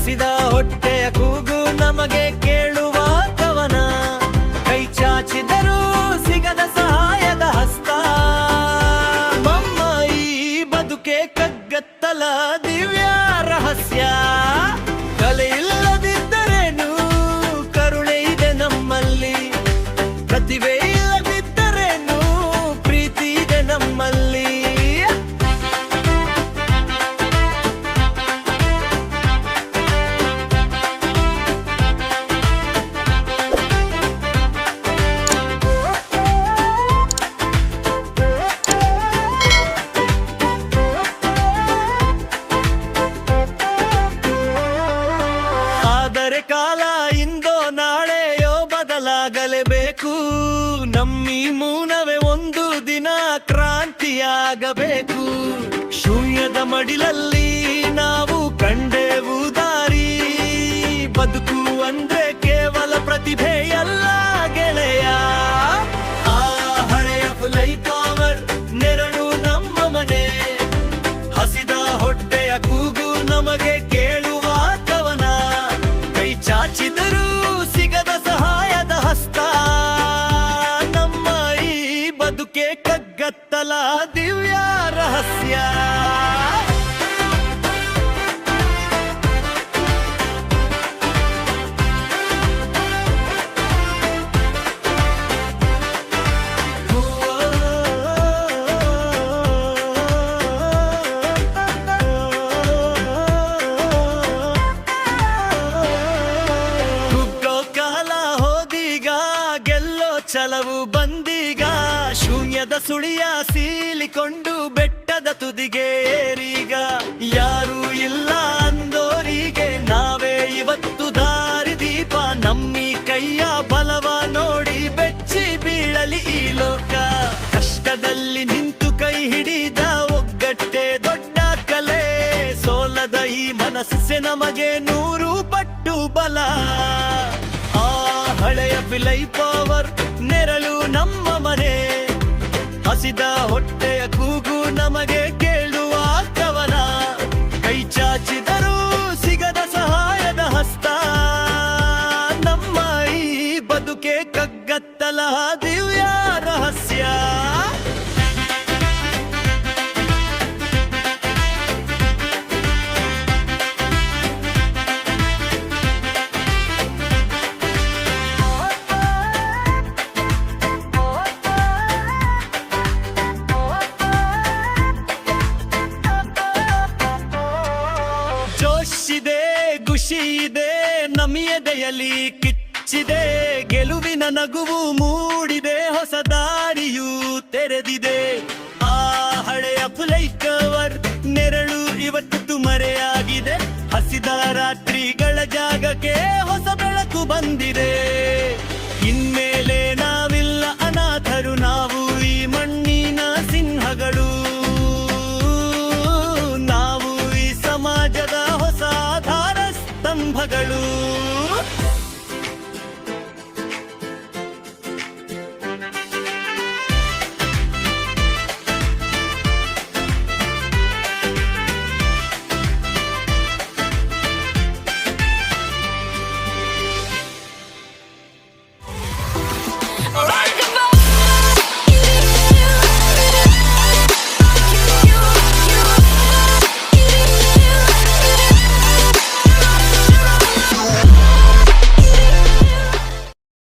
ಹಸಿದ ಹೊಟ್ಟೆಯ ಕೂಗು ನಮಗೆ ಕೇಳುವ ಕವನ, ಕೈ ಚಾಚಿದರೂ ಸಿಗದ ಸಹಾಯದ ಹಸ್ತ. ನಮ್ಮ ಈ ಬದುಕೆ ಕಗ್ಗತ್ತಲ ದಿವ್ಯ ರಹಸ್ಯ. ಕಲೆ ಇಲ್ಲದಿದ್ದರೇನು, ಕರುಣೆ ಇದೆ ನಮ್ಮಲ್ಲಿ. ಪ್ರತಿಭೆ ಇಲ್ಲದಿದ್ದರೇನು, ಪ್ರೀತಿ ಇದೆ ನಮ್ಮಲ್ಲಿ. ಆದರೆ ಕಾಲ ಇಂದೋ ನಾಳೆಯೋ ಬದಲಾಗಲೇಬೇಕು. ನಮ್ಮಿ ಮೌನವೇ ಒಂದು ದಿನ ಕ್ರಾಂತಿಯಾಗಬೇಕು. ಶೂನ್ಯದ ಮಡಿಲಲ್ಲಿ ನಾವು ಕಂಡೆವು ದಾರಿ. ಬದುಕು ಅಂದ್ರೆ ಕೇವಲ ಪ್ರತಿಭೆಯಲ್ಲ ಗೆಳೆಯ. ಆ ಹಳೆಯ ಫ್ಲೈ ಪವರ್ ನೆರಳು ನಮ್ಮ ಮನೆ. ಹಸಿದ ಹೊಟ್ಟೆಯ ಕೂಗು ನಮಗೆ ಕೇಳುವ ಕವನ, ಕೈ ಚಾಚಿದರೂ ಸಿಗದ ಸಹಾಯದ ಹಸ್ತ. ನಮ್ಮ ಈ ಬದುಕೆ ಕಗ್ಗತ್ತಲ ದಿವ್ಯ ರಹಸ್ಯ. ಛಲವು ಬಂದೀಗ, ಶೂನ್ಯದ ಸುಳಿಯ ಸೀಲಿಕೊಂಡು ಬೆಟ್ಟದ ತುದಿಗೆ ಏರೀಗ. ಯಾರೂ ಇಲ್ಲ ಅಂದೋರಿಗೆ ನಾವೇ ಇವತ್ತು ದಾರಿದೀಪ. ನಮ್ಮಿ ಕೈಯ ಬಲವ ನೋಡಿ ಬೆಚ್ಚಿ ಬೀಳಲಿ ಈ ಲೋಕ. ಕಷ್ಟದಲ್ಲಿ ನಿಂತು ಕೈ ಹಿಡಿದ ಒಗ್ಗಟ್ಟೆ ದೊಡ್ಡ ಕಲೆ. ಸೋಲದ ಈ ಮನಸ್ಸೆ ನಮಗೆ 100 ಪಟ್ಟು ಬಲ. ಆ ಹಳೆಯ ಫ್ಲೈ ಪವರ್ ನೆರಳು ನಮ್ಮ ಮನೆ. ಹಸಿದ ಹೊಟ್ಟೆಯ ಕೂಗು ನಮಗೆ ಕೇಳುವ ಕವನ, ಕೈ ಚಾಚಿದರೂ ಸಿಗದ ಸಹಾಯದ ಹಸ್ತ. ನಮ್ಮ ಈ ಬದುಕೆ ಕಗ್ಗತ್ತಲ ದಿವ್ಯ ರಹಸ್ಯ. ಜೋಶಿದೆ, ಖುಷಿ ಇದೆ, ನಮಿಯದೆಯಲಿ ಕಿಚ್ಚಿದೆ. ಗೆಲುವಿನ ನಗುವು ಮೂಡಿದೆ, ಹೊಸ ದಾರಿಯೂ ತೆರೆದಿದೆ. ಆ ಹಳೆಯ ಫ್ಲೈ ಪವರ್ ನೆರಳು ಇವತ್ತು ಮರೆಯಾಗಿದೆ. ಹಸಿದ ರಾತ್ರಿಗಳ ಜಾಗಕ್ಕೆ ಹೊಸ ಬೆಳಕು ಬಂದಿದೆ. ಇನ್ಮೇಲೆ ನಾವಿಲ್ಲ ಅನಾಥರು, ನಾವು ಈ ಮಣ್ಣಿನ ಸಿಂಹಗಳು. ನಾವು ಈ ಸಮಾಜದ ಹೊಸ ಆಧಾರ ಸ್ತಂಭಗಳು.